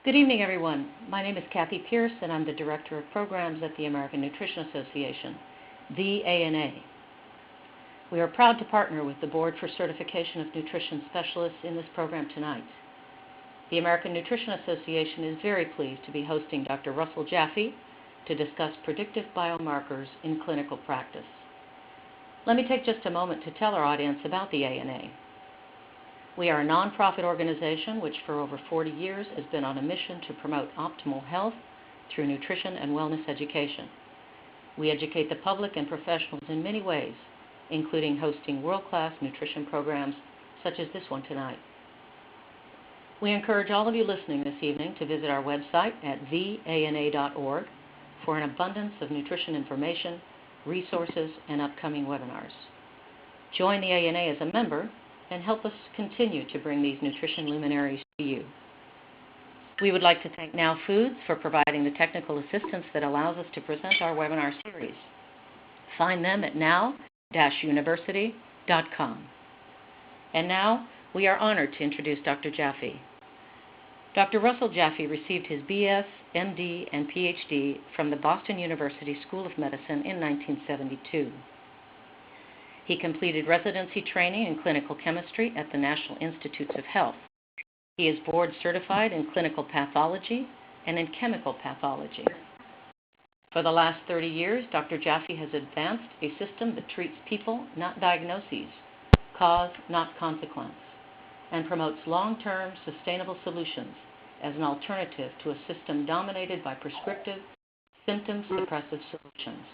Good evening, everyone. My name is Kathy Pierce, and I'm the Director of Programs at the American Nutrition Association, the ANA. We are proud to partner with the Board for Certification of Nutrition Specialists in this program tonight. The American Nutrition Association is very pleased to be hosting Dr. Russell Jaffe to discuss predictive biomarkers in clinical practice. Let me take just a moment to tell our audience about the ANA. We are a nonprofit organization which for over 40 years has been on a mission to promote optimal health through nutrition and wellness education. We educate the public and professionals in many ways, including hosting world-class nutrition programs such as this one tonight. We encourage all of you listening this evening to visit our website at theana.org for an abundance of nutrition information, resources, and upcoming webinars. Join the ANA as a member and help us continue to bring these nutrition luminaries to you. We would like to thank Now Foods for providing the technical assistance that allows us to present our webinar series. Find them at now-university.com. And now, we are honored to introduce Dr. Jaffe. Dr. Russell Jaffe received his BS, MD, and PhD from the Boston University School of Medicine in 1972. He completed residency training in clinical chemistry at the National Institutes of Health. He is board certified in clinical pathology and in chemical pathology. For the last 30 years, Dr. Jaffe has advanced a system that treats people, not diagnoses, cause, not consequence, and promotes long-term sustainable solutions as an alternative to a system dominated by prescriptive, symptom-suppressive solutions.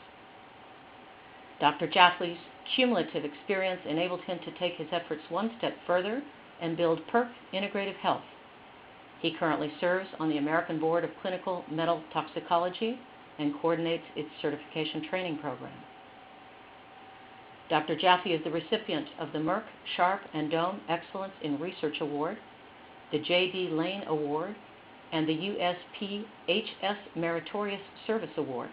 Dr. Jaffe's cumulative experience enabled him to take his efforts one step further and build PERC Integrative Health. He currently serves on the American Board of Clinical Metal Toxicology and coordinates its certification training program. Dr. Jaffe is the recipient of the Merck, Sharp, and Dome Excellence in Research Award, the J.D. Lane Award, and the USPHS Meritorious Service Award.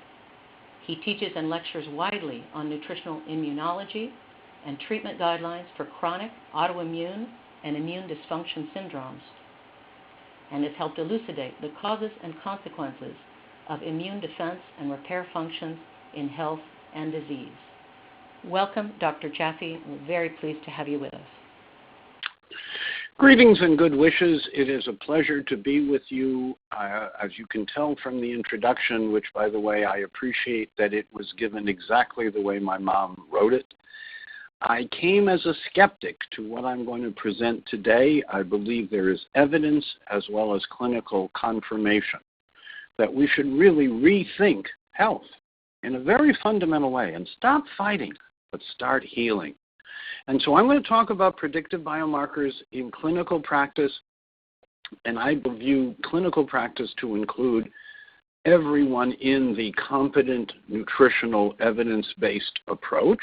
He teaches and lectures widely on nutritional immunology and treatment guidelines for chronic, autoimmune, and immune dysfunction syndromes, and has helped elucidate the causes and consequences of immune defense and repair functions in health and disease. Welcome, Dr. Jaffe. We're very pleased to have you with us. Greetings and good wishes. It is a pleasure to be with you. As you can tell from the introduction, which, by the way, I appreciate that it was given exactly the way my mom wrote it, I came as a skeptic to what I'm going to present today. I believe there is evidence as well as clinical confirmation that we should really rethink health in a very fundamental way and stop fighting, but start healing. And so I'm going to talk about predictive biomarkers in clinical practice, and I view clinical practice to include everyone in the competent nutritional evidence-based approach,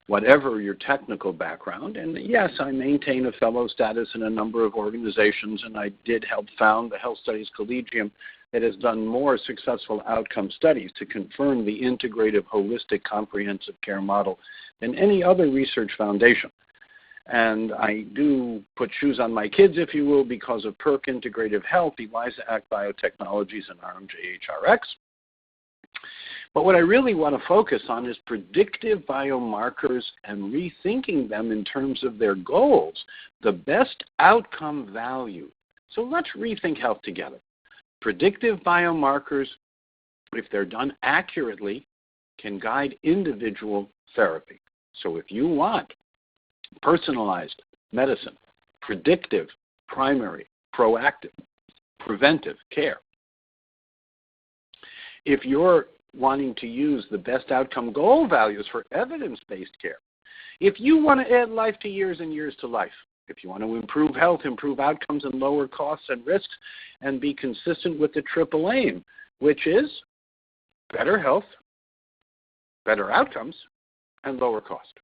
whatever your technical background. And yes, I maintain a fellow status in a number of organizations, and I did help found the Health Studies Collegium that has done more successful outcome studies to confirm the integrative, holistic, comprehensive care model than any other research foundation. And I do put shoes on my kids, if you will, because of PERC Integrative Health, ELISA Act Biotechnologies, and RMJHRX. But what I really want to focus on is predictive biomarkers and rethinking them in terms of their goals, the best outcome value. So let's rethink health together. Predictive biomarkers, if they're done accurately, can guide individual therapy. So if you want personalized medicine, predictive, primary, proactive, preventive care, if you're wanting to use the best outcome goal values for evidence-based care, if you want to add life to years and years to life, if you want to improve health, improve outcomes, and lower costs and risks, and be consistent with the triple aim, which is better health, better outcomes, and lower cost.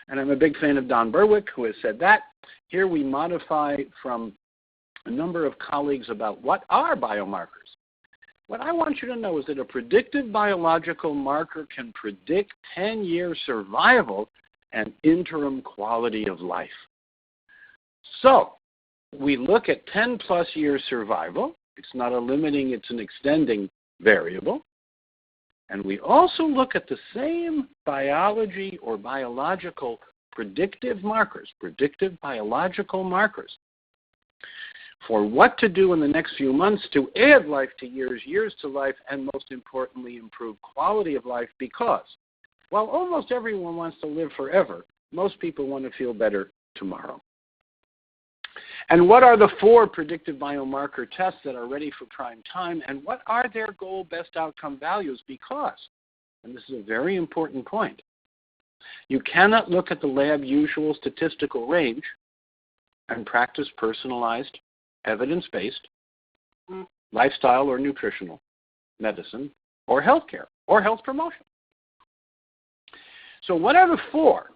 And I'm a big fan of Don Berwick, who has said that. Here we modify from a number of colleagues about what are biomarkers. What I want you to know is that a predictive biological marker can predict 10-year survival and interim quality of life. So we look at 10 plus years survival. It's not a limiting, it's an extending variable. And we also look at the same biology or biological predictive markers, predictive biological markers, for what to do in the next few months to add life to years, years to life, and most importantly, improve quality of life, because while almost everyone wants to live forever, most people want to feel better tomorrow. And what are the 4 predictive biomarker tests that are ready for prime time, and what are their goal best outcome values? Because, and this is a very important point, you cannot look at the lab usual statistical range and practice personalized, evidence-based lifestyle or nutritional medicine or healthcare or health promotion. So what are the 4?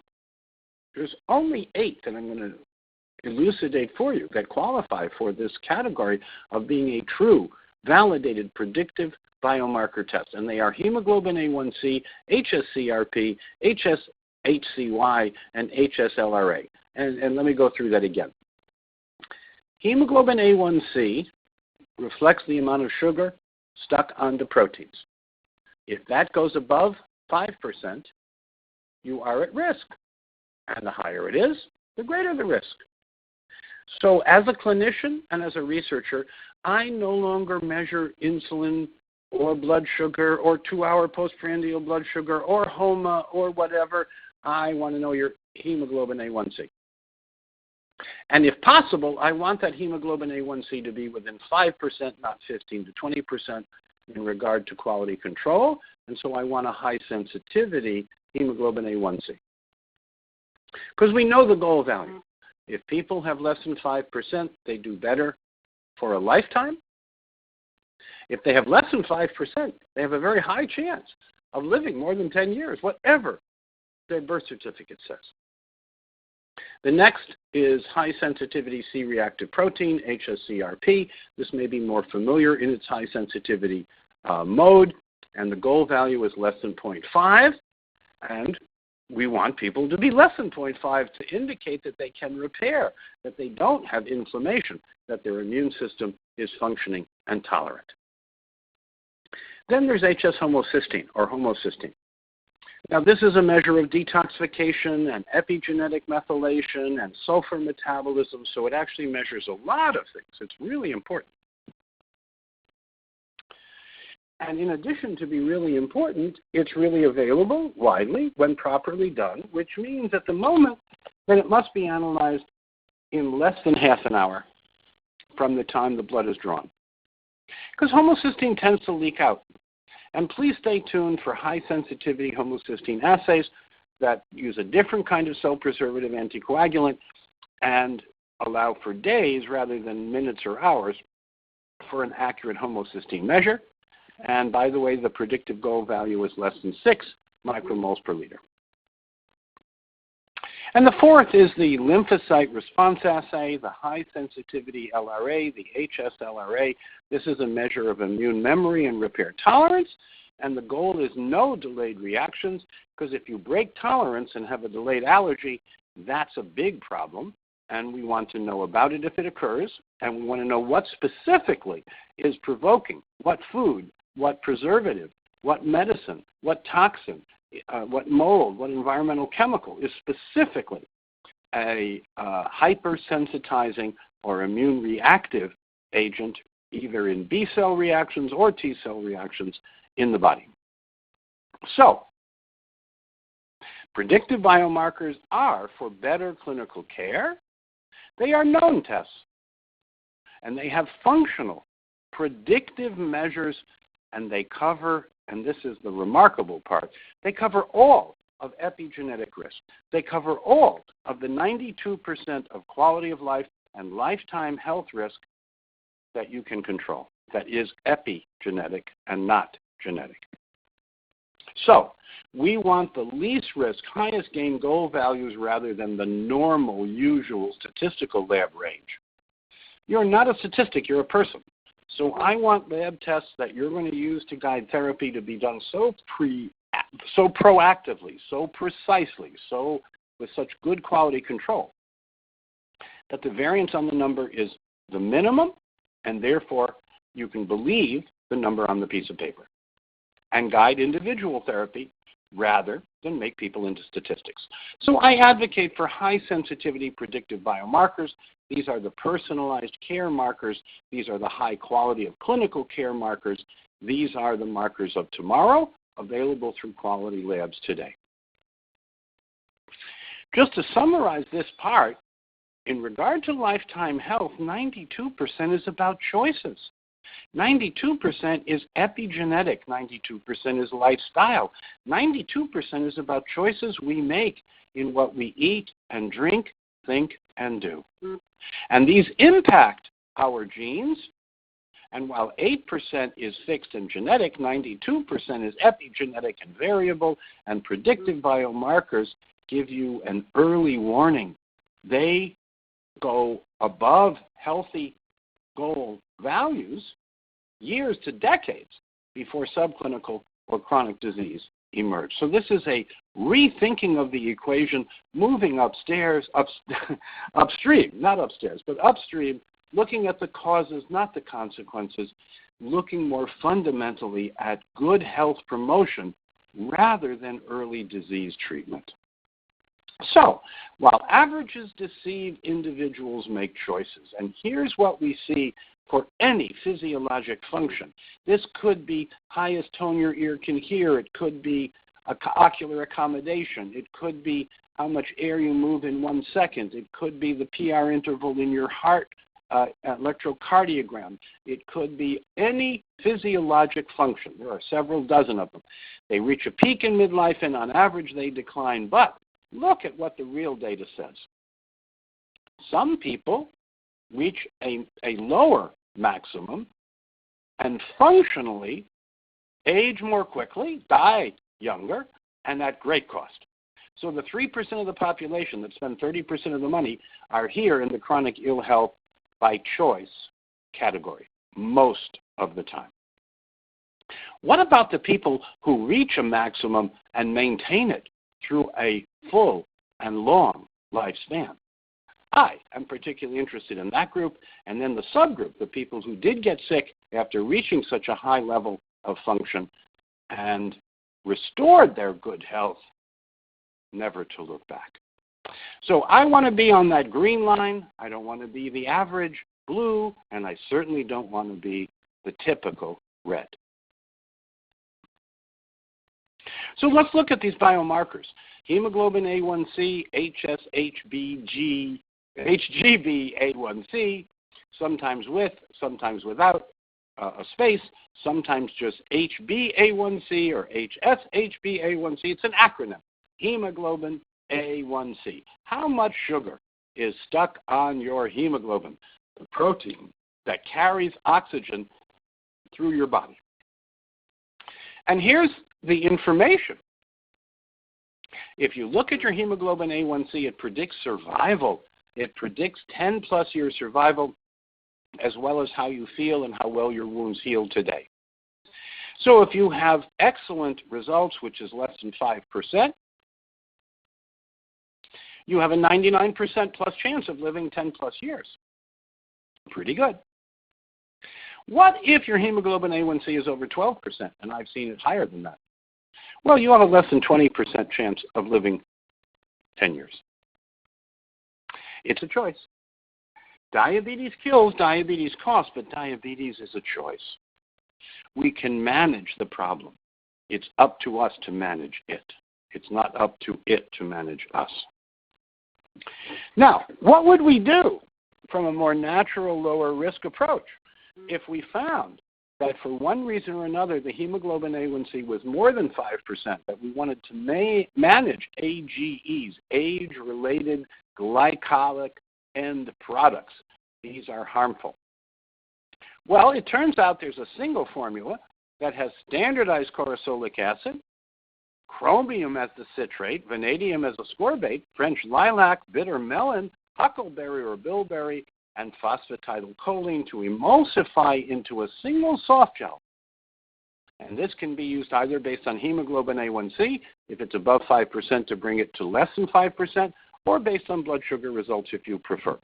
There's only 8 that I'm going to elucidate for you that qualify for this category of being a true, validated, predictive biomarker test. And they are hemoglobin A1C, hsCRP, hsHCY, and hsLRA. And let me go through that again. Hemoglobin A1C reflects the amount of sugar stuck onto proteins. If that goes above 5%, you are at risk. And the higher it is, the greater the risk. So as a clinician and as a researcher, I no longer measure insulin or blood sugar or 2-hour postprandial blood sugar or HOMA or whatever. I want to know your hemoglobin A1C. And if possible, I want that hemoglobin A1C to be within 5%, not 15 to 20% in regard to quality control. And so I want a high sensitivity hemoglobin A1C. Because we know the goal value. If people have less than 5%, they do better for a lifetime. If they have less than 5%, they have a very high chance of living more than 10 years, whatever their birth certificate says. The next is high sensitivity C-reactive protein, hsCRP. This may be more familiar in its high sensitivity mode, and the goal value is less than 0.5, and we want people to be less than 0.5 to indicate that they can repair, that they don't have inflammation, that their immune system is functioning and tolerant. Then there's hs-Homocysteine or homocysteine. Now this is a measure of detoxification and epigenetic methylation and sulfur metabolism, so it actually measures a lot of things. It's really important. And in addition to be really important, it's really available widely when properly done, which means at the moment that it must be analyzed in less than half an hour from the time the blood is drawn. Because homocysteine tends to leak out. And please stay tuned for high sensitivity homocysteine assays that use a different kind of cell preservative anticoagulant and allow for days rather than minutes or hours for an accurate homocysteine measure. And by the way, the predictive goal value is less than 6 micromoles per liter. And the fourth is the lymphocyte response assay, the high sensitivity LRA, the hsLRA. This is a measure of immune memory and repair tolerance. And the goal is no delayed reactions, because if you break tolerance and have a delayed allergy, that's a big problem. And we want to know about it if it occurs. And we want to know what specifically is provoking, what food, what preservative, what medicine, what toxin, what mold, what environmental chemical is specifically a hypersensitizing or immune reactive agent, either in B cell reactions or T cell reactions in the body. So, predictive biomarkers are for better clinical care. They are known tests, and they have functional predictive measures, and they cover, and this is the remarkable part, they cover all of epigenetic risk. They cover all of the 92% of quality of life and lifetime health risk that you can control. That is epigenetic and not genetic. So, we want the least risk, highest gain goal values rather than the normal, usual statistical lab range. You're not a statistic, you're a person. So I want lab tests that you're going to use to guide therapy to be done so proactively, so precisely, so with such good quality control, that the variance on the number is the minimum, and therefore you can believe the number on the piece of paper and guide individual therapy rather than make people into statistics. So I advocate for high sensitivity predictive biomarkers. These are the personalized care markers. These are the high quality of clinical care markers. These are the markers of tomorrow, available through quality labs today. Just to summarize this part, in regard to lifetime health, 92% is about choices. 92% is epigenetic. 92% is lifestyle. 92% is about choices we make in what we eat and drink, think, and do. And these impact our genes. And while 8% is fixed and genetic, 92% is epigenetic and variable, and predictive biomarkers give you an early warning. They go above healthy goal values years to decades before subclinical or chronic disease emerge. So this is a rethinking of the equation, moving upstream, not upstairs, but upstream, looking at the causes, not the consequences, looking more fundamentally at good health promotion rather than early disease treatment. So, while averages deceive, individuals make choices. And here's what we see for any physiologic function. This could be highest tone your ear can hear. It could be ocular accommodation. It could be how much air you move in 1 second. It could be the PR interval in your heart electrocardiogram. It could be any physiologic function. There are several dozen of them. They reach a peak in midlife, and on average they decline. But look at what the real data says. Some people reach a lower maximum and functionally age more quickly, die younger, and at great cost. So the 3% of the population that spend 30% of the money are here in the chronic ill health by choice category most of the time. What about the people who reach a maximum and maintain it through a full and long lifespan? I am particularly interested in that group, and then the subgroup, the people who did get sick after reaching such a high level of function and restored their good health, never to look back. So I want to be on that green line. I don't want to be the average blue, and I certainly don't want to be the typical red. So let's look at these biomarkers. Hemoglobin A1C, HGB-A1C, sometimes with, sometimes without a space, sometimes just HbA1c or hsHbA1c. It's an acronym, hemoglobin A1C. How much sugar is stuck on your hemoglobin, the protein that carries oxygen through your body? And here's the information. If you look at your hemoglobin A1C, it predicts survival. It predicts 10-plus year survival, as well as how you feel and how well your wounds heal today. So if you have excellent results, which is less than 5%, you have a 99% plus chance of living 10-plus years. Pretty good. What if your hemoglobin A1C is over 12%, and I've seen it higher than that? Well, you have a less than 20% chance of living 10 years. It's a choice. Diabetes kills, diabetes costs, but diabetes is a choice. We can manage the problem. It's up to us to manage it. It's not up to it to manage us. Now, what would we do from a more natural, lower risk approach if we found that for one reason or another the hemoglobin A1C was more than 5%, that we wanted to manage AGEs, age-related glycolic end products? These are harmful. Well, it turns out there's a single formula that has standardized chloroacetic acid, chromium as the citrate, vanadium as ascorbate, French lilac, bitter melon, huckleberry or bilberry, and phosphatidylcholine to emulsify into a single soft gel. And this can be used either based on hemoglobin A1C, if it's above 5%, to bring it to less than 5%, or based on blood sugar results if you prefer.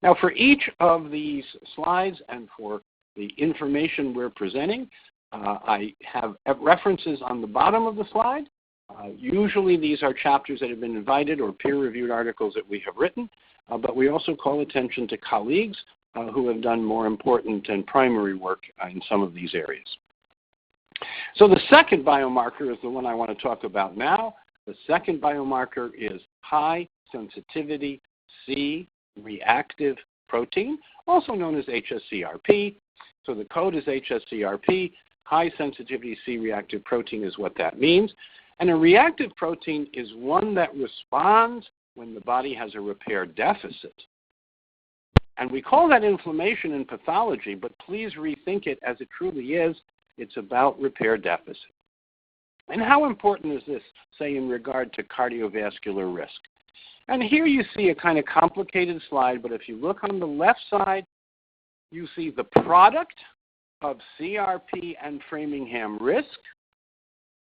Now, for each of these slides and for the information we're presenting, I have references on the bottom of the slide. Usually these are chapters that have been invited or peer-reviewed articles that we have written, but we also call attention to colleagues who have done more important and primary work in some of these areas. So the second biomarker is the one I want to talk about now. The second biomarker is high sensitivity C-reactive protein, also known as hsCRP. So the code is hsCRP. High sensitivity C-reactive protein is what that means. And a reactive protein is one that responds when the body has a repair deficit. And we call that inflammation in pathology, but please rethink it as it truly is. It's about repair deficit. And how important is this, say, in regard to cardiovascular risk? And here you see a kind of complicated slide, but if you look on the left side, you see the product of CRP and Framingham risk.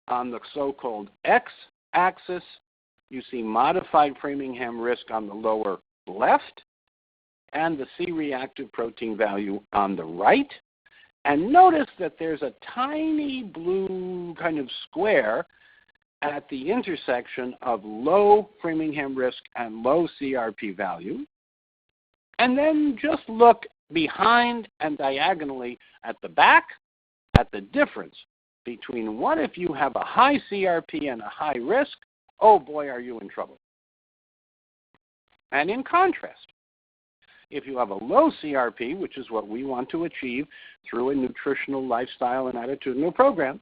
On the so-called x-axis, you see modified Framingham risk on the lower left, and the C-reactive protein value on the right. And notice that there's a tiny blue kind of square at the intersection of low Framingham risk and low CRP value. And then just look behind and diagonally at the back at the difference between what if you have a high CRP and a high risk, oh boy, are you in trouble. And in contrast, if you have a low CRP, which is what we want to achieve through a nutritional, lifestyle, and attitudinal program,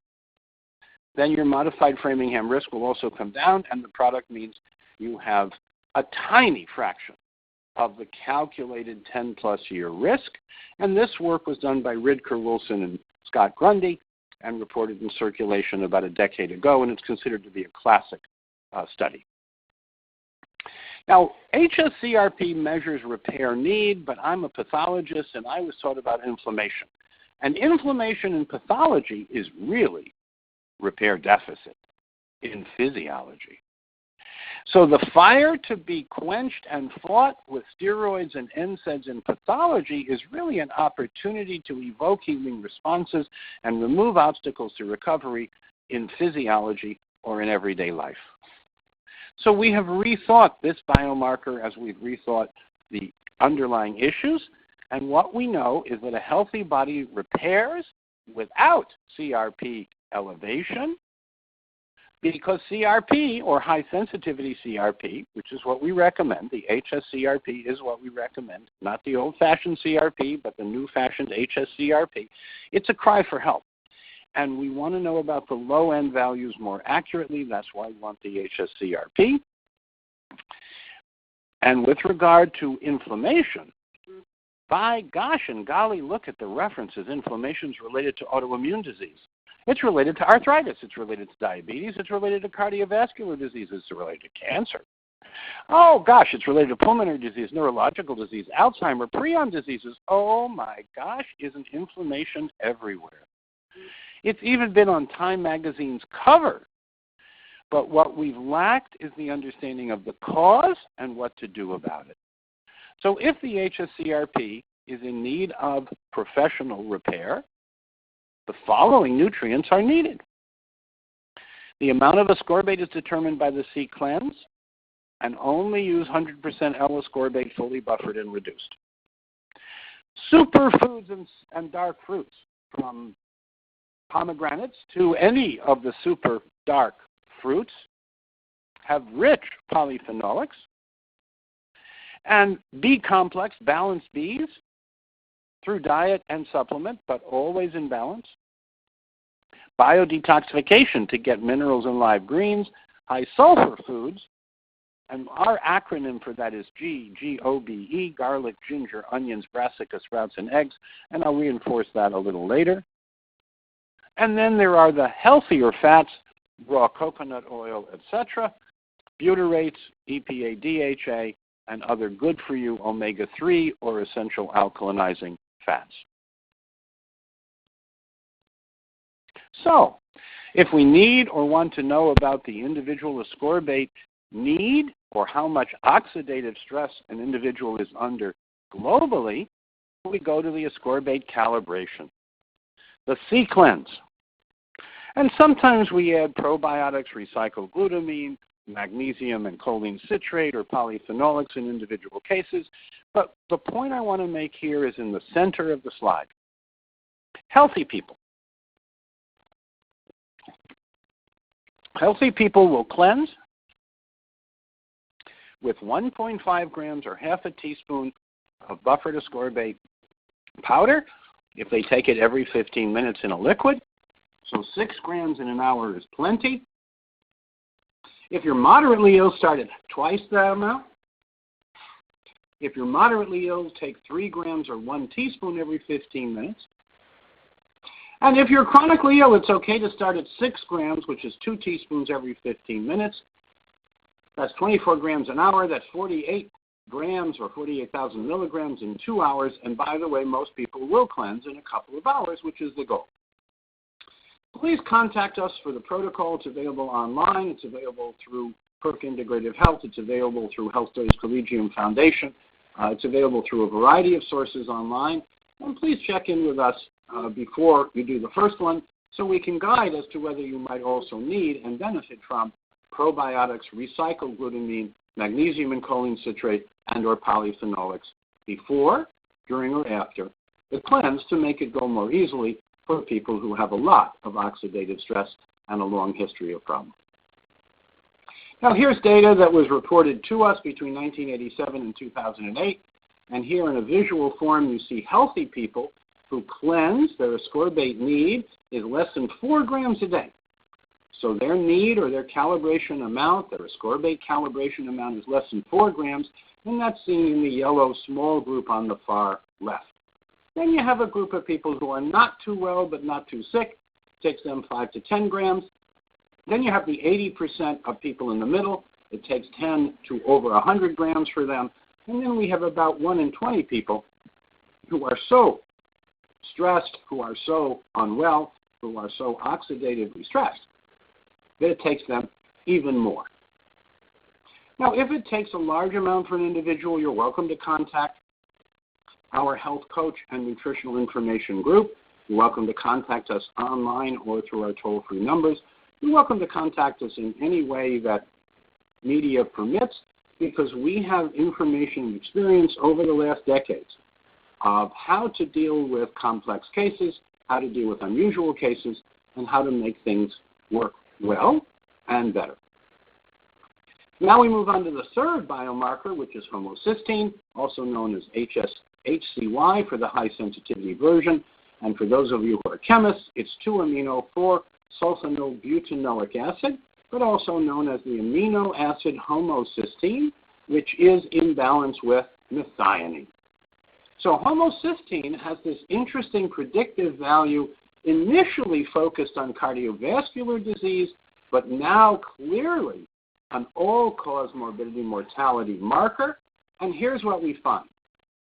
then your modified Framingham risk will also come down, and the product means you have a tiny fraction of the calculated 10-plus year risk. And this work was done by Ridker Wilson and Scott Grundy and reported in Circulation about a decade ago, and it's considered to be a classic study. Now, hsCRP measures repair need, but I'm a pathologist, and I was taught about inflammation. And inflammation in pathology is really repair deficit in physiology. So the fire to be quenched and fought with steroids and NSAIDs in pathology is really an opportunity to evoke healing responses and remove obstacles to recovery in physiology or in everyday life. So we have rethought this biomarker as we've rethought the underlying issues, and what we know is that a healthy body repairs without CRP elevation, because CRP, or high sensitivity CRP, which is what we recommend, the hsCRP is what we recommend, not the old-fashioned CRP, but the new-fashioned hsCRP, it's a cry for help. And we want to know about the low-end values more accurately. That's why we want the hsCRP. And with regard to inflammation, by gosh and golly, look at the references. Inflammation is related to autoimmune disease. It's related to arthritis. It's related to diabetes. It's related to cardiovascular diseases. It's related to cancer. Oh, gosh, it's related to pulmonary disease, neurological disease, Alzheimer's, prion diseases. Oh, my gosh, isn't inflammation everywhere? It's even been on Time magazine's cover. But what we've lacked is the understanding of the cause and what to do about it. So if the hsCRP is in need of professional repair, the following nutrients are needed. The amount of ascorbate is determined by the C-cleanse, and only use 100% L-ascorbate fully buffered and reduced. Superfoods and dark fruits, from pomegranates to any of the super dark fruits, have rich polyphenolics. And B complex, balanced Bs, through diet and supplement, but always in balance. Biodetoxification to get minerals in live greens. High sulfur foods, and our acronym for that is G-O-B-E, garlic, ginger, onions, brassica, sprouts, and eggs, and I'll reinforce that a little later. And then there are the healthier fats, raw coconut oil, etc., butyrates, EPA, DHA, and other good-for-you omega-3 or essential alkalinizing fats. So, if we need or want to know about the individual ascorbate need or how much oxidative stress an individual is under Globally, we go to the ascorbate calibration, the C cleanse. And sometimes we add probiotics, recycled glutamine, magnesium and choline citrate, or polyphenolics in individual cases. But the point I want to make here is in the center of the slide. Healthy people. Healthy people will cleanse with 1.5 grams or half a teaspoon of buffered ascorbate powder if they take it every 15 minutes in a liquid. So 6 grams in an hour is plenty. If you're moderately ill, start at twice that amount. If you're moderately ill, take 3 grams or 1 teaspoon every 15 minutes. And if you're chronically ill, it's okay to start at 6 grams, which is 2 teaspoons every 15 minutes. That's 24 grams an hour. That's 48 grams or 48,000 milligrams in 2 hours. And by the way, most people will cleanse in a couple of hours, which is the goal. Please contact us for the protocol. It's available online. It's available through Perk Integrative Health. It's available through Health Studies Collegium Foundation. It's available through a variety of sources online. And please check in with us before you do the first one so we can guide as to whether you might also need and benefit from probiotics, recycled glutamine, magnesium and choline citrate, and or polyphenolics before, during, or after the cleanse to make it go more easily for people who have a lot of oxidative stress and a long history of problems. Now here's data that was reported to us between 1987 and 2008. And here in a visual form you see healthy people who cleanse. Their ascorbate need is less than 4 grams a day. So their need or their calibration amount, their ascorbate calibration amount is less than 4 grams, and that's seen in the yellow small group on the far left. Then you have a group of people who are not too well but not too sick. It takes them 5 to 10 grams. Then you have the 80% of people in the middle. It takes 10 to over 100 grams for them. And then we have about 1 in 20 people who are so stressed, who are so unwell, who are so oxidatively stressed that it takes them even more. Now, if it takes a large amount for an individual, you're welcome to contact our health coach and nutritional information group. You're welcome to contact us online or through our toll-free numbers. You're welcome to contact us in any way that media permits, because we have information and experience over the last decades of how to deal with complex cases, how to deal with unusual cases, and how to make things work well and better. Now we move on to the third biomarker, which is homocysteine, also known as hsHCY for the high sensitivity version. And for those of you who are chemists, it's 2-amino-4-sulfonylbutanoic acid, but also known as the amino acid homocysteine, which is in balance with methionine. So homocysteine has this interesting predictive value initially focused on cardiovascular disease, but now clearly an all-cause morbidity mortality marker. And here's what we find.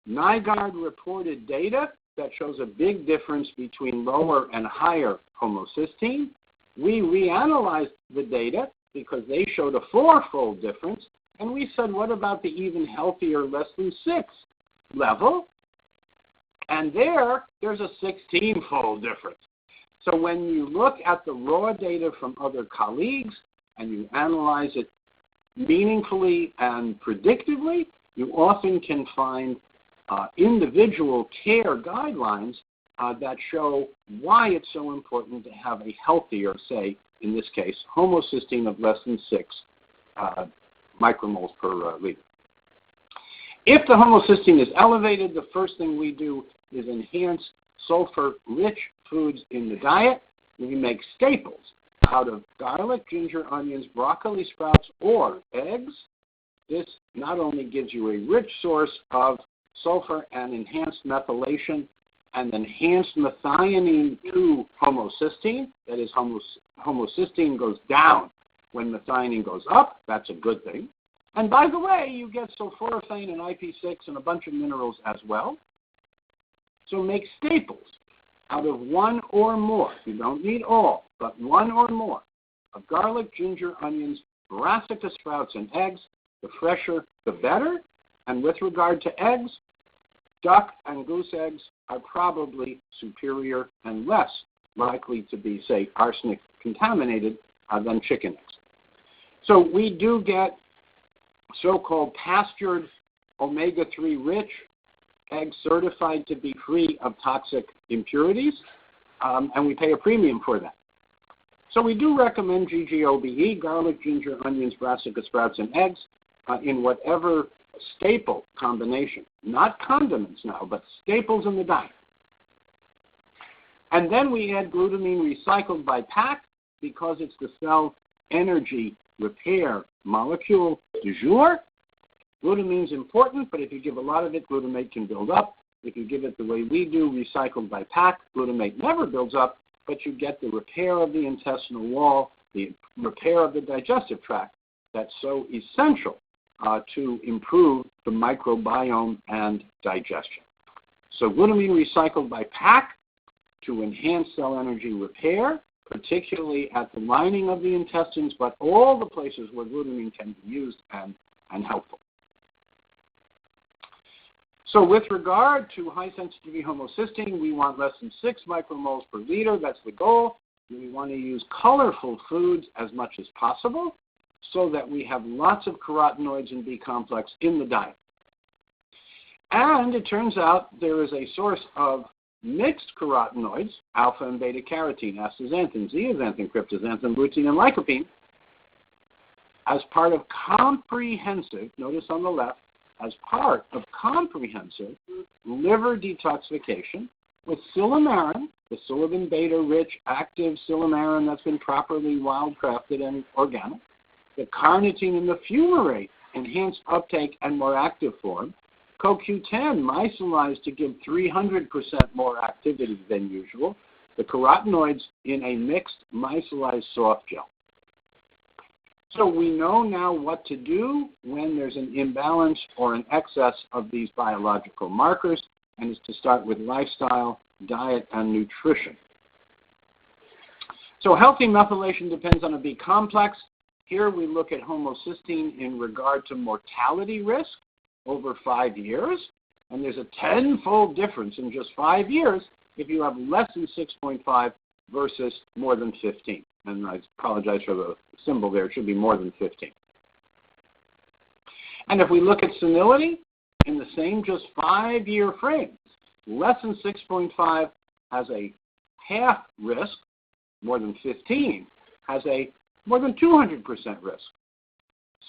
NIGARD reported data that shows a big difference between lower and higher homocysteine. We reanalyzed the data because they showed a 4-fold difference, and we said, what about the even healthier less than 6 level? And there's a 16-fold difference. So when you look at the raw data from other colleagues and you analyze it meaningfully and predictively, you often can find individual care guidelines that show why it's so important to have a healthier, say, in this case, homocysteine of less than 6 micromoles per liter. If the homocysteine is elevated, the first thing we do is enhance sulfur-rich foods in the diet. We make staples out of garlic, ginger, onions, broccoli sprouts, or eggs. This not only gives you a rich source of sulfur and enhanced methylation and enhanced methionine to homocysteine, that is, homocysteine goes down when methionine goes up. That's a good thing. And by the way, you get sulforaphane and IP6 and a bunch of minerals as well. So make staples out of 1 or more. You don't need all, but 1 or more of garlic, ginger, onions, brassica sprouts, and eggs. The fresher, the better. And with regard to eggs, duck and goose eggs are probably superior and less likely to be, say, arsenic contaminated than chicken eggs. So we do get so-called pastured omega-3 rich eggs certified to be free of toxic impurities, and we pay a premium for that. So we do recommend GGOBE, garlic, ginger, onions, brassica sprouts, and eggs in whatever staple combination. Not condiments now, but staples in the diet. And then we add glutamine recycled by PAC because it's the cell energy repair molecule du jour. Glutamine is important, but if you give a lot of it, glutamate can build up. If you give it the way we do, recycled by PAC, glutamate never builds up, but you get the repair of the intestinal wall, the repair of the digestive tract that's so essential to improve the microbiome and digestion. So glutamine recycled by PAC to enhance cell energy repair, particularly at the lining of the intestines, but all the places where glutamine can be used and helpful. So with regard to high-sensitivity homocysteine, we want less than 6 micromoles per liter. That's the goal. We want to use colorful foods as much as possible so that we have lots of carotenoids and B complex in the diet. And it turns out there is a source of mixed carotenoids, alpha and beta carotene, astaxanthin, zeaxanthin, cryptoxanthin, lutein, and lycopene, as part of comprehensive, notice on the left, as part of comprehensive liver detoxification with silymarin, the silicon beta-rich active silymarin that's been properly wild-crafted and organic, the carnitine and the fumarate, enhanced uptake and more active form, CoQ10 micellized to give 300% more activity than usual, the carotenoids in a mixed micellized soft gel. So we know now what to do when there's an imbalance or an excess of these biological markers, and it's to start with lifestyle, diet, and nutrition. So healthy methylation depends on a B complex. Here we look at homocysteine in regard to mortality risk over 5 years, and there's a 10-fold difference in just 5 years if you have less than 6.5 versus more than 15. And I apologize for the symbol there. It should be more than 15. And if we look at senility, in the same just 5-year frames, less than 6.5 has a half risk, more than 15 has a more than 200% risk.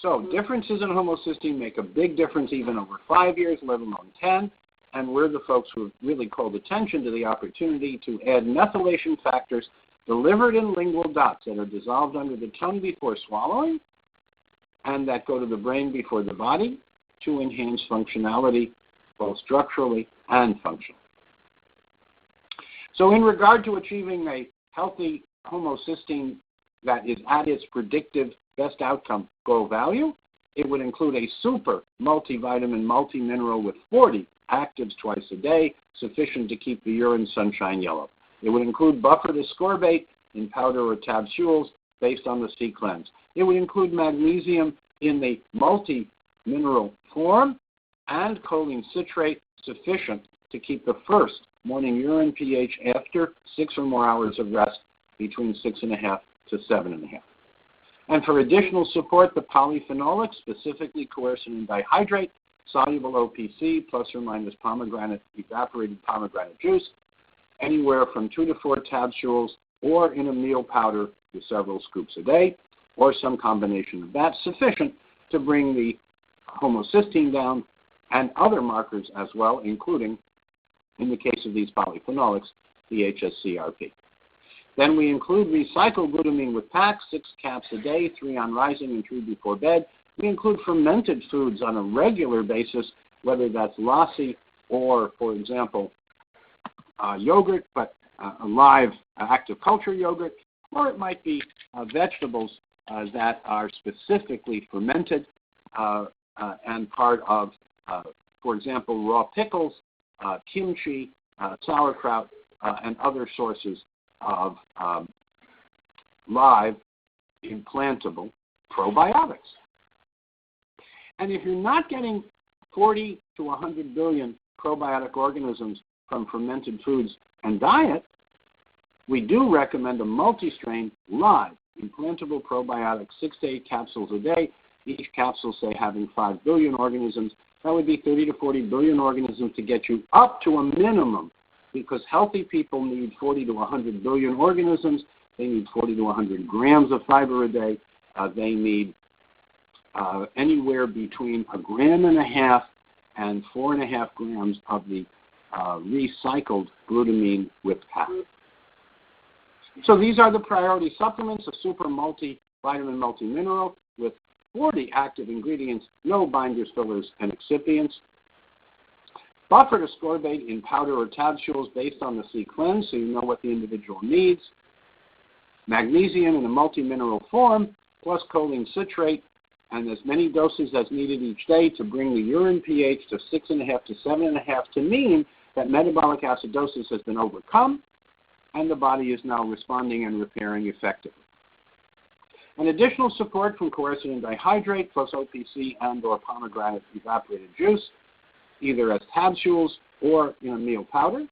So differences in homocysteine make a big difference even over 5 years, let alone 10. And we're the folks who have really called attention to the opportunity to add methylation factors delivered in lingual dots that are dissolved under the tongue before swallowing and that go to the brain before the body to enhance functionality, both structurally and functionally. So in regard to achieving a healthy homocysteine that is at its predictive best outcome goal value, it would include a super multivitamin, multimineral with 40 actives twice a day, sufficient to keep the urine sunshine yellow. It would include buffered ascorbate in powder or capsules based on the C cleanse. It would include magnesium in the multi-mineral form and choline citrate sufficient to keep the first morning urine pH after 6 or more hours of rest between 6.5 to 7.5. And for additional support, the polyphenolics, specifically quercetin dihydrate, soluble OPC, plus or minus pomegranate, evaporated pomegranate juice, anywhere from 2 to 4 capsules or in a meal powder with several scoops a day, or some combination of that, sufficient to bring the homocysteine down and other markers as well, including, in the case of these polyphenolics, the hsCRP. Then we include recycled glutamine with PAC, 6 caps a day, 3 on rising and 3 before bed. We include fermented foods on a regular basis, whether that's lassi or, for example, yogurt, but a live active culture yogurt, or it might be vegetables that are specifically fermented and part of, for example, raw pickles, kimchi, sauerkraut, and other sources of live implantable probiotics. And if you're not getting 40 to 100 billion probiotic organisms from fermented foods and diet, we do recommend a multi-strain live implantable probiotic, 6 to 8 capsules a day, each capsule, say, having 5 billion organisms. That would be 30 to 40 billion organisms to get you up to a minimum, because healthy people need 40 to 100 billion organisms. They need 40 to 100 grams of fiber a day. They need anywhere between 1.5 grams and 4.5 grams of the recycled glutamine with PAC. So these are the priority supplements, a super multivitamin, multi-mineral with 40 active ingredients, no binders, fillers, and excipients. Buffered ascorbate in powder or capsules based on the C-cleanse, so you know what the individual needs. Magnesium in a multi-mineral form, plus choline citrate, and as many doses as needed each day to bring the urine pH to 6.5 to 7.5 to mean that metabolic acidosis has been overcome and the body is now responding and repairing effectively. And additional support from quercetin dihydrate plus OPC and or pomegranate evaporated juice, either as capsules or in a meal powder,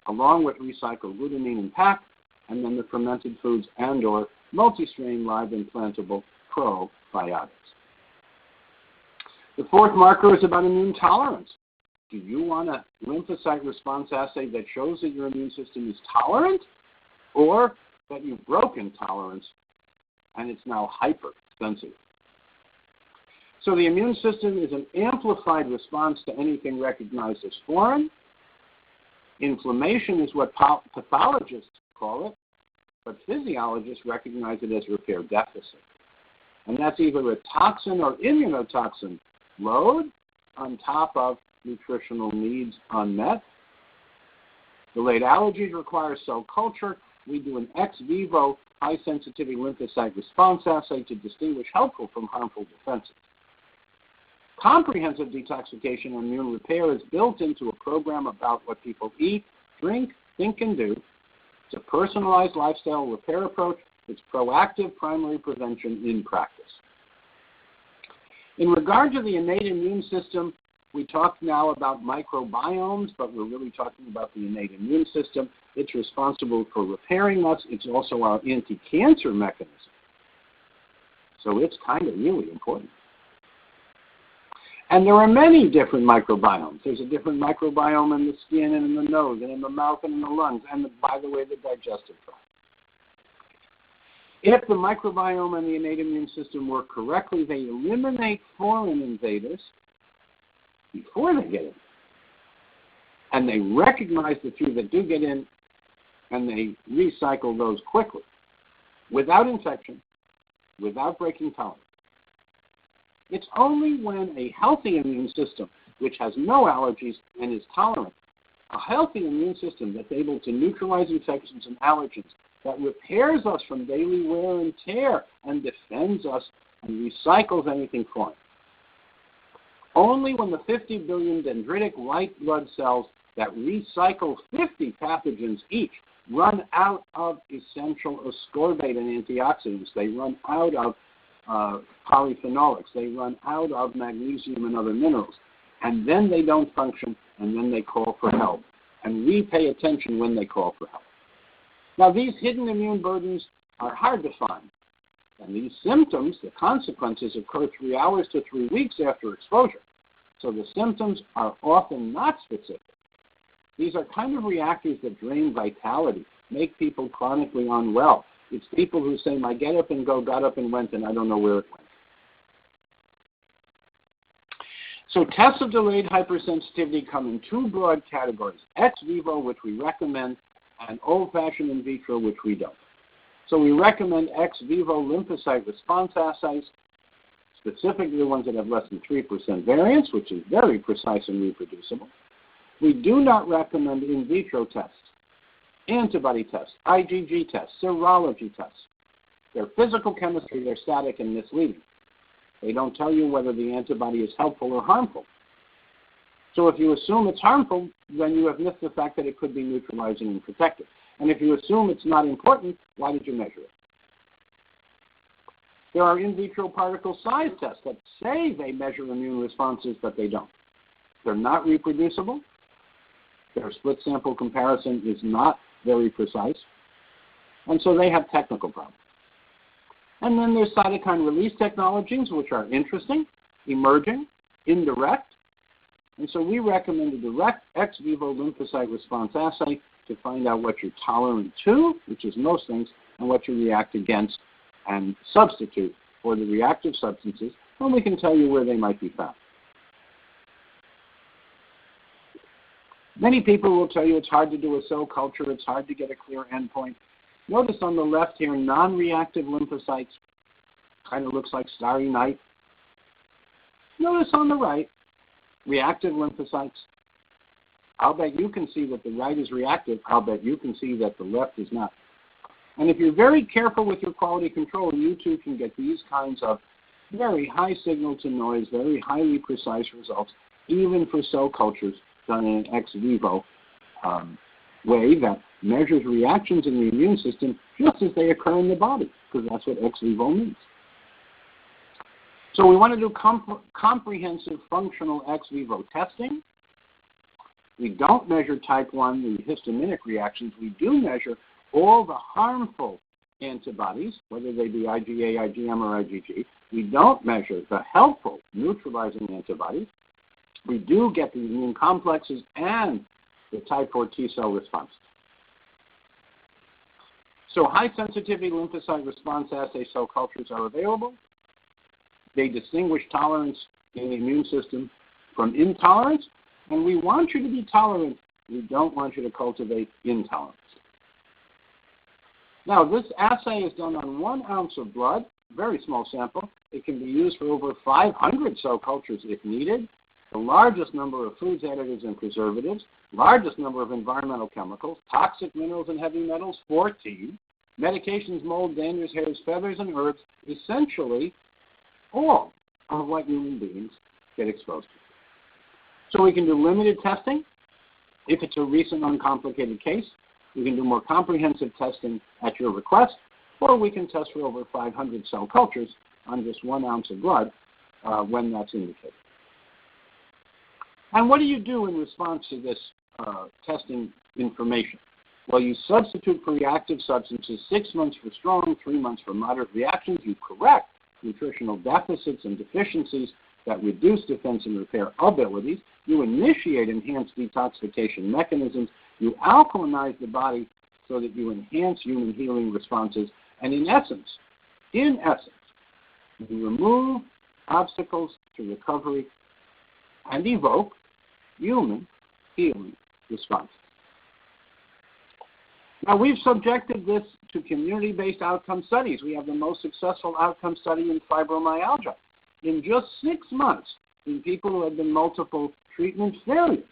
along with recycled glutamine and PAC, and then the fermented foods and or multi-strain live implantable probiotics. The fourth marker is about immune tolerance. Do you want a lymphocyte response assay that shows that your immune system is tolerant, or that you've broken tolerance and it's now hypersensitive? So the immune system is an amplified response to anything recognized as foreign. Inflammation is what pathologists call it, but physiologists recognize it as repair deficit. And that's either a toxin or immunotoxin load on top of nutritional needs unmet. Delayed allergies require cell culture. We do an ex vivo high-sensitivity lymphocyte response assay to distinguish helpful from harmful defenses. Comprehensive detoxification and immune repair is built into a program about what people eat, drink, think, and do. It's a personalized lifestyle repair approach. It's proactive primary prevention in practice. In regard to the innate immune system, we talk now about microbiomes, but we're really talking about the innate immune system. It's responsible for repairing us. It's also our anti-cancer mechanism. So it's kind of really important. And there are many different microbiomes. There's a different microbiome in the skin and in the nose and in the mouth and in the lungs and, by the way, the digestive tract. If the microbiome and the innate immune system work correctly, they eliminate foreign invaders before they get in. And they recognize the few that do get in, and they recycle those quickly, without infection, without breaking tolerance. It's only when a healthy immune system, which has no allergies and is tolerant, a healthy immune system that's able to neutralize infections and allergens, that repairs us from daily wear and tear and defends us and recycles anything foreign. Only when the 50 billion dendritic white blood cells that recycle 50 pathogens each run out of essential ascorbate and antioxidants, they run out of polyphenolics, they run out of magnesium and other minerals, and then they don't function, and then they call for help. And we pay attention when they call for help. Now, these hidden immune burdens are hard to find. And these symptoms, the consequences, occur 3 hours to 3 weeks after exposure. So the symptoms are often not specific. These are kind of reactors that drain vitality, make people chronically unwell. It's people who say, my get up and go got up and went, and I don't know where it went. So tests of delayed hypersensitivity come in 2 broad categories, ex vivo, which we recommend, and old-fashioned in vitro, which we don't. So we recommend ex vivo lymphocyte response assays, specifically the ones that have less than 3% variance, which is very precise and reproducible. We do not recommend in vitro tests, antibody tests, IgG tests, serology tests. They're physical chemistry, they're static and misleading. They don't tell you whether the antibody is helpful or harmful. So if you assume it's harmful, then you have missed the fact that it could be neutralizing and protective. And if you assume it's not important, why did you measure it? There are in vitro particle size tests that say they measure immune responses, but they don't. They're not reproducible. Their split sample comparison is not very precise, and so they have technical problems. And then there's cytokine release technologies, which are interesting, emerging, indirect. And so we recommend a direct ex vivo lymphocyte response assay to find out what you're tolerant to, which is most things, and what you react against, and substitute for the reactive substances, and we can tell you where they might be found. Many people will tell you it's hard to do a cell culture, it's hard to get a clear endpoint. Notice on the left here, non-reactive lymphocytes, kind of looks like Starry Night. Notice on the right, reactive lymphocytes. I'll bet you can see that the right is reactive. I'll bet you can see that the left is not. And if you're very careful with your quality control, you too can get these kinds of very high signal to noise, very highly precise results, even for cell cultures done in an ex vivo way that measures reactions in the immune system just as they occur in the body, because that's what ex vivo means. So we want to do comprehensive functional ex vivo testing. We don't measure type 1, the histaminic reactions. We do measure all the harmful antibodies, whether they be IgA, IgM, or IgG. We don't measure the helpful neutralizing antibodies. We do get the immune complexes and the type 4 T cell response. So high sensitivity lymphocyte response assay cell cultures are available. They distinguish tolerance in the immune system from intolerance, and we want you to be tolerant. We don't want you to cultivate intolerance. Now, this assay is done on 1 ounce of blood, very small sample. It can be used for over 500 cell cultures if needed. The largest number of foods, additives, and preservatives, largest number of environmental chemicals, toxic minerals and heavy metals, 14, medications, mold, dangers, hairs, feathers, and herbs, essentially all of what human beings get exposed to. So we can do limited testing if it's a recent uncomplicated case. We can do more comprehensive testing at your request, or we can test for over 500 cell cultures on just 1 ounce of blood when that's indicated. And what do you do in response to this testing information? Well, you substitute for reactive substances 6 months for strong, 3 months for moderate reactions. You correct nutritional deficits and deficiencies that reduce defense and repair abilities. You initiate enhanced detoxification mechanisms. You alkalinize the body so that you enhance human healing responses. And in essence, you remove obstacles to recovery and evoke human healing responses. Now, we've subjected this to community-based outcome studies. We have the most successful outcome study in fibromyalgia. In just 6 months, in people who had been multiple treatment failures,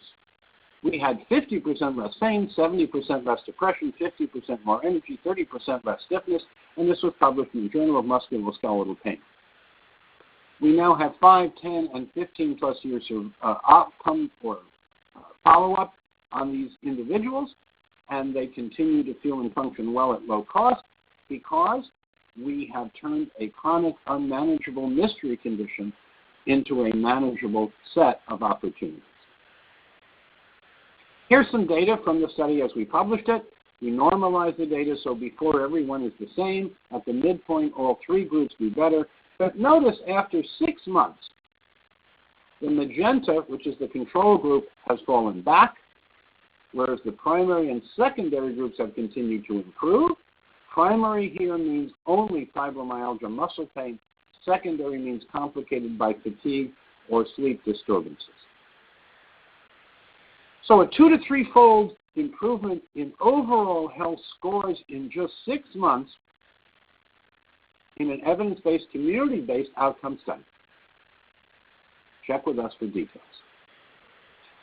we had 50% less pain, 70% less depression, 50% more energy, 30% less stiffness, and this was published in the Journal of Musculoskeletal Pain. We now have 5, 10, and 15 plus years of outcome or follow-up on these individuals, and they continue to feel and function well at low cost because we have turned a chronic, unmanageable mystery condition into a manageable set of opportunities. Here's some data from the study as we published it. We normalize the data so before everyone is the same. At the midpoint, all 3 groups do better. But notice after 6 months, the magenta, which is the control group, has fallen back, whereas the primary and secondary groups have continued to improve. Primary here means only fibromyalgia muscle pain. Secondary means complicated by fatigue or sleep disturbances. So a 2 to 3-fold improvement in overall health scores in just 6 months in an evidence-based, community-based outcome study. Check with us for details.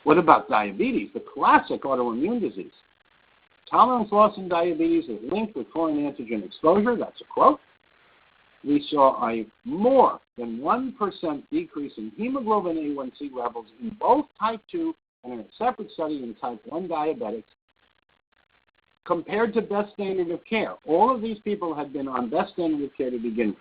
What about diabetes, the classic autoimmune disease? Tolerance loss in diabetes is linked with foreign antigen exposure. That's a quote. We saw a more than 1% decrease in hemoglobin A1C levels in both type 2 and in a separate study in type 1 diabetics compared to best standard of care. All of these people had been on best standard of care to begin with.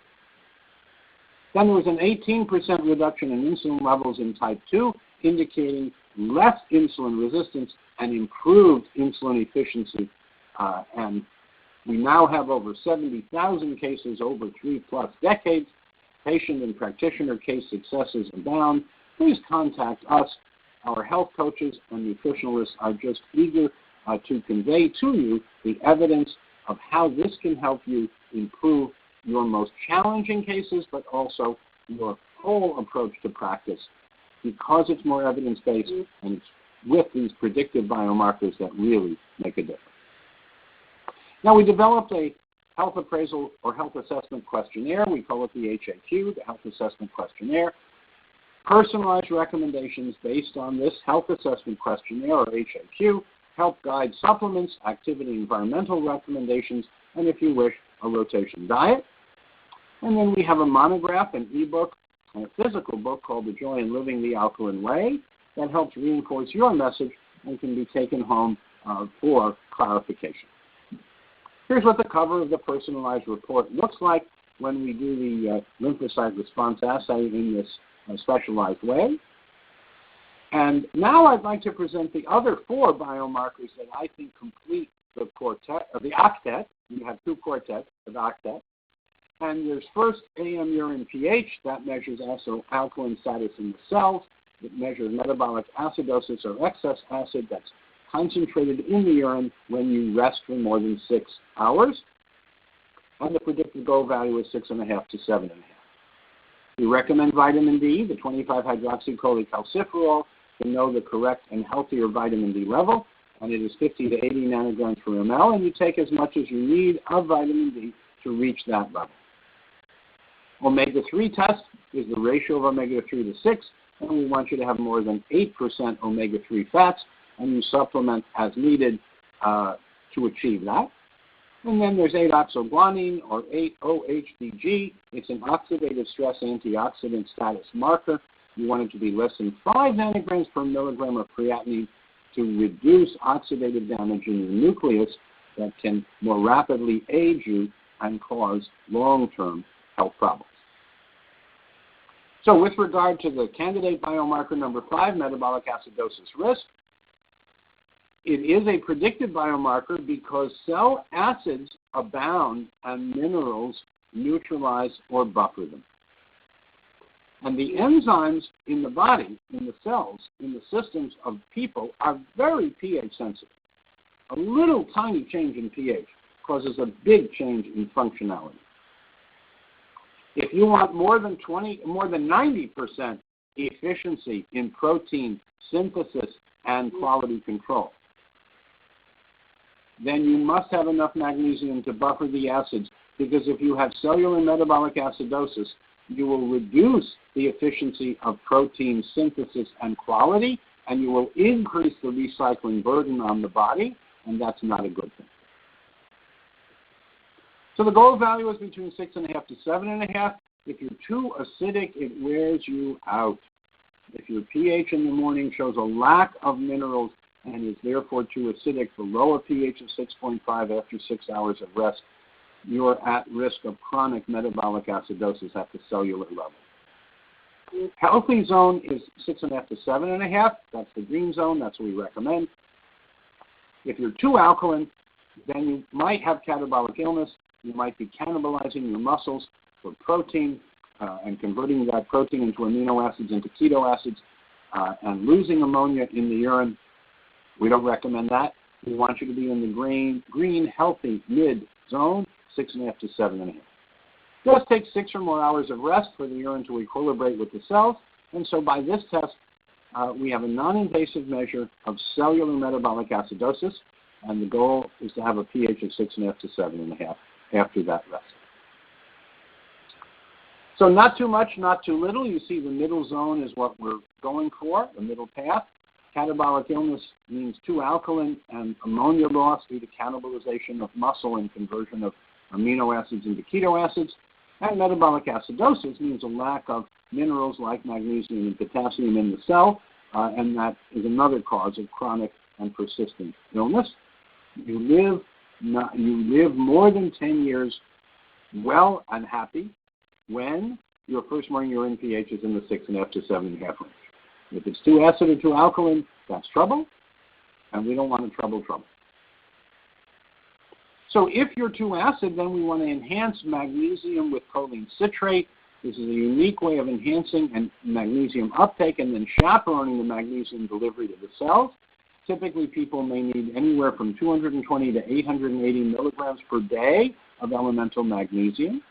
Then there was an 18% reduction in insulin levels in type 2, indicating less insulin resistance and improved insulin efficiency. And we now have over 70,000 cases over 3+ decades. Patient and practitioner case successes abound. Please contact us. Our health coaches and nutritionalists are just eager to convey to you the evidence of how this can help you improve your most challenging cases, but also your whole approach to practice, because it's more evidence-based and it's with these predictive biomarkers that really make a difference. Now, we developed a health appraisal or health assessment questionnaire. We call it the HAQ, the Health Assessment Questionnaire. Personalized recommendations based on this health assessment questionnaire, or HAQ, help guide supplements, activity, environmental recommendations, and if you wish, a rotation diet. And then we have a monograph, an ebook, and a physical book called The Joy in Living the Alkaline Way that helps reinforce your message and can be taken home for clarification. Here's what the cover of the personalized report looks like when we do the lymphocyte response assay in this specialized way. And now I'd like to present the other 4 biomarkers that I think complete the quartet, of the octet. You have 2 quartets of octet. And there's first AM urine pH that measures alkaline status in the cells. It measures metabolic acidosis or excess acid that's concentrated in the urine when you rest for more than 6 hours. And the predicted goal value is 6.5 to 7.5. We recommend vitamin D, the 25-hydroxycholecalciferol, to know the correct and healthier vitamin D level, and it is 50 to 80 nanograms per ml, and you take as much as you need of vitamin D to reach that level. Omega-3 test is the ratio of omega-3 to 6, and we want you to have more than 8% omega-3 fats, and you supplement as needed to achieve that. And then there's 8-oxoguanine, or 8-OHDG. It's an oxidative stress antioxidant status marker. You want it to be less than 5 nanograms per milligram of creatinine to reduce oxidative damage in your nucleus that can more rapidly age you and cause long-term health problems. So with regard to the candidate biomarker number 5, metabolic acidosis risk, it is a predictive biomarker because cell acids abound and minerals neutralize or buffer them. And the enzymes in the body, in the cells, in the systems of people are very pH sensitive. A little tiny change in pH causes a big change in functionality. If you want more than 90% efficiency in protein synthesis and quality control, then you must have enough magnesium to buffer the acids, because if you have cellular metabolic acidosis, you will reduce the efficiency of protein synthesis and quality, and you will increase the recycling burden on the body, and that's not a good thing. So the goal value is between 6.5 to 7.5. If you're too acidic, it wears you out. If your pH in the morning shows a lack of minerals and is therefore too acidic, below a pH of 6.5 after 6 hours of rest, you're at risk of chronic metabolic acidosis at the cellular level. Healthy zone is 6.5 to 7.5. That's the green zone. That's what we recommend. If you're too alkaline, then you might have catabolic illness. You might be cannibalizing your muscles for protein and converting that protein into amino acids into keto acids and losing ammonia in the urine. We don't recommend that. We want you to be in the green healthy mid zone, 6.5 to 7.5. It does take 6 or more hours of rest for the urine to equilibrate with the cells, and so by this test, we have a non-invasive measure of cellular metabolic acidosis, and the goal is to have a pH of 6.5 to 7.5 after that rest. So not too much, not too little. You see the middle zone is what we're going for, the middle path. Catabolic illness means too alkaline and ammonia loss due to cannibalization of muscle and conversion of amino acids into keto acids. And metabolic acidosis means a lack of minerals like magnesium and potassium in the cell, and that is another cause of chronic and persistent illness. You live more than 10 years well and happy when your first morning urine pH is in the 6.5 to 7.5 range. If it's too acid or too alkaline, that's trouble, and we don't want to trouble. So if you're too acid, then we want to enhance magnesium with choline citrate. This is a unique way of enhancing magnesium uptake and then chaperoning the magnesium delivery to the cells. Typically, people may need anywhere from 220 to 880 milligrams per day of elemental magnesium.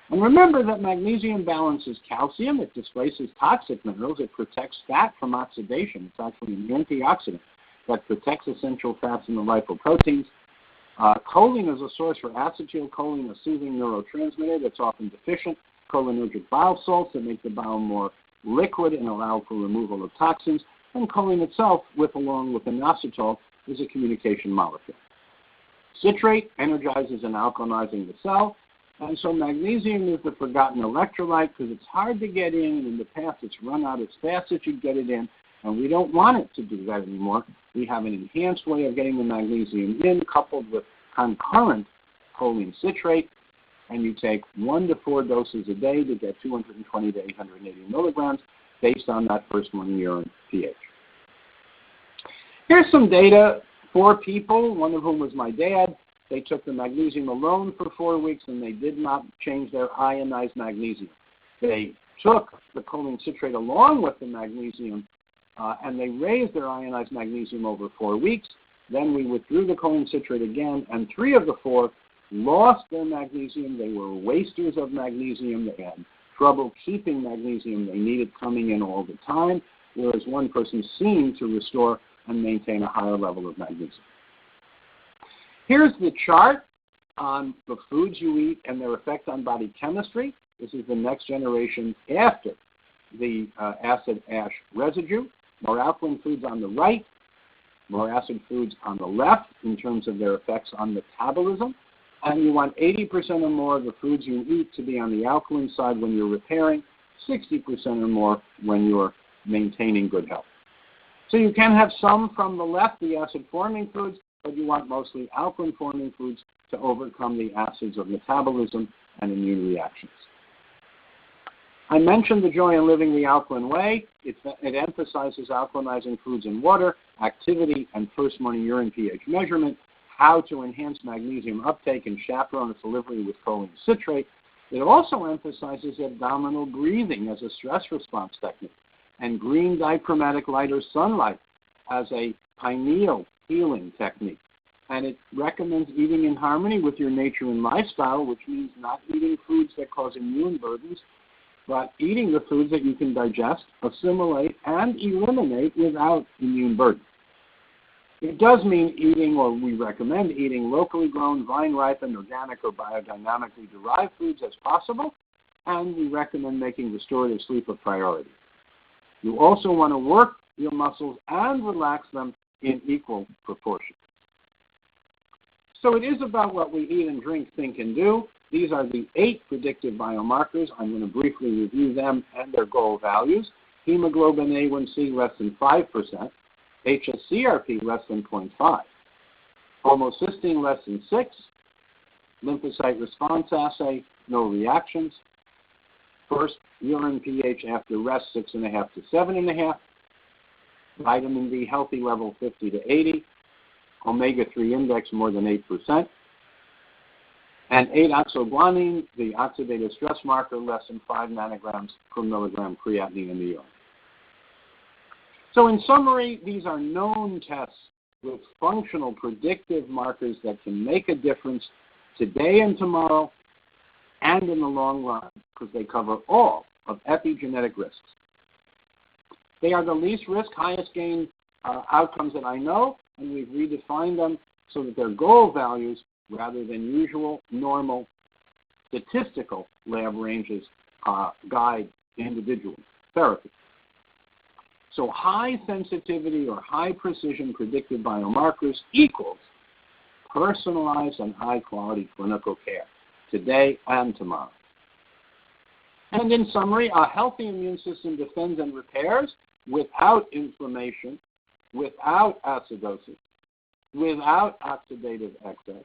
And remember that magnesium balances calcium. It displaces toxic minerals. It protects fat from oxidation. It's actually an antioxidant that protects essential fats in the lipoproteins. Choline is a source for acetylcholine, a soothing neurotransmitter that's often deficient. Cholinergic bile salts that make the bowel more liquid and allow for removal of toxins. And choline itself, along with inositol, is a communication molecule. Citrate energizes and alkalinizing the cell. And so magnesium is the forgotten electrolyte because it's hard to get in, and in the past it's run out as fast as you get it in, and we don't want it to do that anymore. We have an enhanced way of getting the magnesium in coupled with concurrent choline citrate, and you take 1 to 4 doses a day to get 220 to 880 milligrams based on that first morning urine pH. Here's some data. 4 people, one of whom was my dad. They took the magnesium alone for 4 weeks, and they did not change their ionized magnesium. They took the choline citrate along with the magnesium, and they raised their ionized magnesium over 4 weeks. Then we withdrew the choline citrate again, and 3 of the 4 lost their magnesium. They were wasters of magnesium. They had trouble keeping magnesium. They needed coming in all the time, whereas one person seemed to restore and maintain a higher level of magnesium. Here's the chart on the foods you eat and their effect on body chemistry. This is the next generation after the acid-ash residue. More alkaline foods on the right, more acid foods on the left in terms of their effects on metabolism. And you want 80% or more of the foods you eat to be on the alkaline side when you're repairing, 60% or more when you're maintaining good health. So you can have some from the left, the acid-forming foods, but you want mostly alkaline-forming foods to overcome the acids of metabolism and immune reactions. I mentioned the joy in living the alkaline way. It emphasizes alkalinizing foods and water, activity, and first morning urine pH measurement, how to enhance magnesium uptake and chaperone its delivery with choline citrate. It also emphasizes abdominal breathing as a stress response technique, and green dichromatic light or sunlight as a pineal healing technique. And it recommends eating in harmony with your nature and lifestyle, which means not eating foods that cause immune burdens, but eating the foods that you can digest, assimilate, and eliminate without immune burden. It does mean eating, or we recommend eating, locally grown, vine-ripened, organic, or biodynamically derived foods as possible, and we recommend making restorative sleep a priority. You also want to work your muscles and relax them in equal proportion. So it is about what we eat and drink, think, and do. These are the 8 predictive biomarkers. I'm going to briefly review them and their goal values. Hemoglobin A1C less than 5%, hsCRP less than 0.5, homocysteine less than 6, lymphocyte response assay, no reactions, first urine pH after rest 6.5 to 7.5, vitamin D healthy level 50 to 80, omega-3 index more than 8%, and 8-oxoguanine, the oxidative stress marker, less than 5 nanograms per milligram creatinine in the urine. So in summary, these are known tests with functional predictive markers that can make a difference today and tomorrow and in the long run, because they cover all of epigenetic risks. They are the least risk, highest gain outcomes that I know, and we've redefined them so that they're goal values rather than usual, normal, statistical lab ranges guide individual therapy. So high sensitivity or high precision predictive biomarkers equals personalized and high quality clinical care today and tomorrow. And in summary, a healthy immune system defends and repairs without inflammation, without acidosis, without oxidative excess.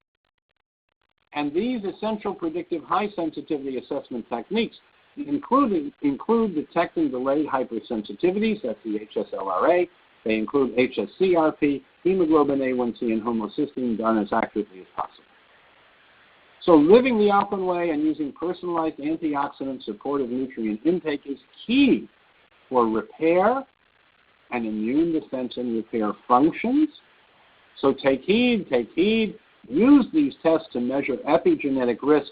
And these essential predictive high sensitivity assessment techniques include detecting delayed hypersensitivities, that's the hsLRA. They include hsCRP, hemoglobin A1C, and homocysteine done as accurately as possible. So living the Alkaline Way and using personalized antioxidant supportive nutrient intake is key for repair and immune defense and repair functions. So take heed. Use these tests to measure epigenetic risk.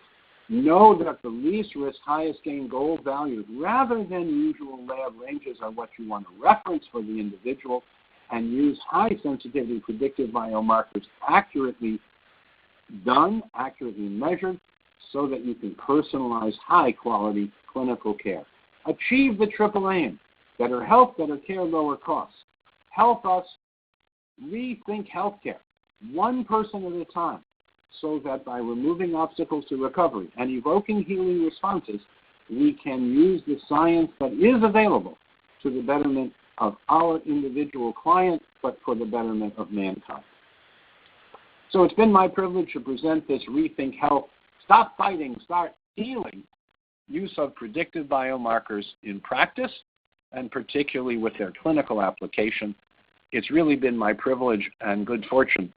Know that the least risk, highest gain goal values rather than usual lab ranges are what you want to reference for the individual, and use high sensitivity predictive biomarkers accurately done, accurately measured, so that you can personalize high quality clinical care. Achieve the triple aim: better health, better care, lower costs. Help us rethink healthcare, one person at a time, so that by removing obstacles to recovery and evoking healing responses, we can use the science that is available to the betterment of our individual client, but for the betterment of mankind. So it's been my privilege to present this Rethink Health, Stop Fighting, Start Healing use of predictive biomarkers in practice, and particularly with their clinical application. It's really been my privilege and good fortune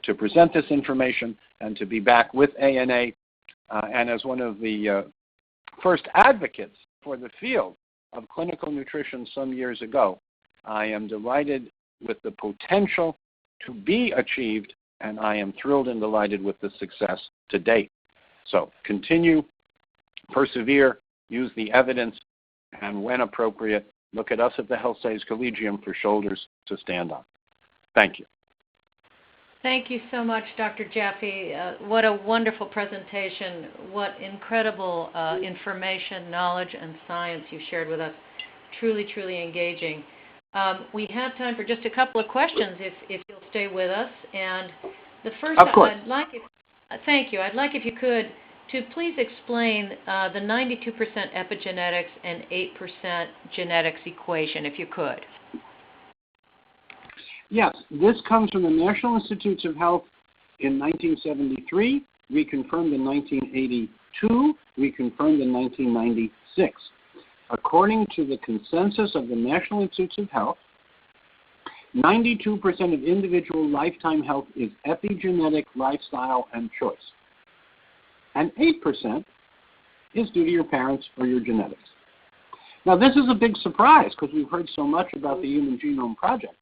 to present this information and to be back with ANA. And as one of the first advocates for the field of clinical nutrition some years ago, I am delighted with the potential to be achieved, and I am thrilled and delighted with the success to date. So continue, persevere, use the evidence, and when appropriate, look at us at the Health Says Collegium for shoulders to stand on. Thank you. Thank you so much, Dr. Jaffe. What a wonderful presentation. What incredible information, knowledge, and science you've shared with us. Truly, truly engaging. We have time for just a couple of questions if you'll stay with us. And the first, of course. Thank you. I'd like if you could to please explain the 92% epigenetics and 8% genetics equation, if you could. Yes, this comes from the National Institutes of Health in 1973, reconfirmed in 1982, reconfirmed in 1996. According to the consensus of the National Institutes of Health, 92% of individual lifetime health is epigenetic, lifestyle, and choice. And 8% is due to your parents or your genetics. Now, this is a big surprise because we've heard so much about the Human Genome Project.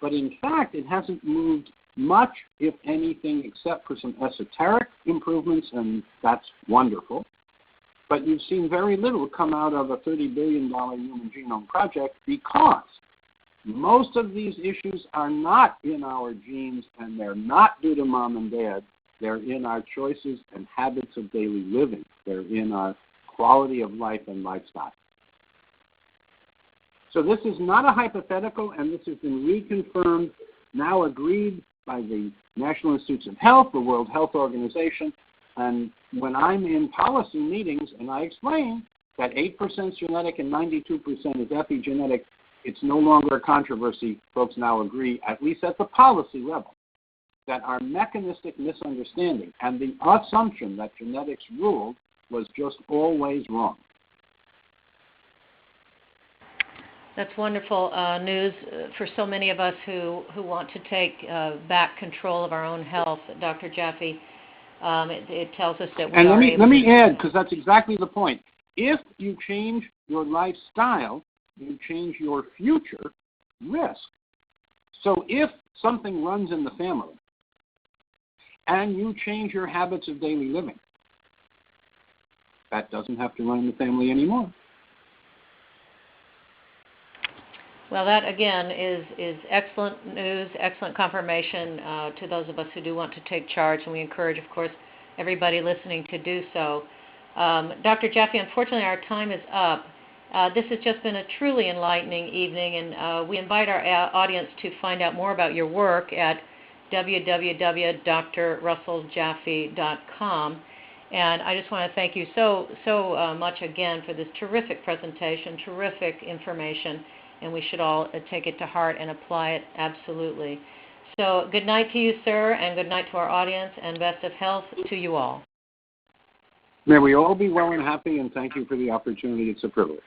But in fact, it hasn't moved much, if anything, except for some esoteric improvements, and that's wonderful. But you've seen very little come out of a $30 billion Human Genome Project because most of these issues are not in our genes, and they're not due to mom and dad. They're in our choices and habits of daily living. They're in our quality of life and lifestyle. So this is not a hypothetical, and this has been reconfirmed, now agreed by the National Institutes of Health, the World Health Organization. And when I'm in policy meetings and I explain that 8% is genetic and 92% is epigenetic, it's no longer a controversy. Folks now agree, at least at the policy level, that our mechanistic misunderstanding and the assumption that genetics ruled was just always wrong. That's wonderful news for so many of us who want to take back control of our own health. Dr. Jaffe, it tells us that we and are able let me add, because that's exactly the point. If you change your lifestyle, you change your future risk. So if something runs in the family and you change your habits of daily living, that doesn't have to run in the family anymore. Well, that, again, is excellent news, excellent confirmation to those of us who do want to take charge, and we encourage, of course, everybody listening to do so. Dr. Jaffe, unfortunately, our time is up. This has just been a truly enlightening evening, and we invite our audience to find out more about your work at www.drrusselljaffe.com. And I just want to thank you so much again for this terrific presentation, terrific information, and we should all take it to heart and apply it absolutely. So good night to you, sir, and good night to our audience, and best of health to you all. May we all be well and happy, and thank you for the opportunity. It's a privilege.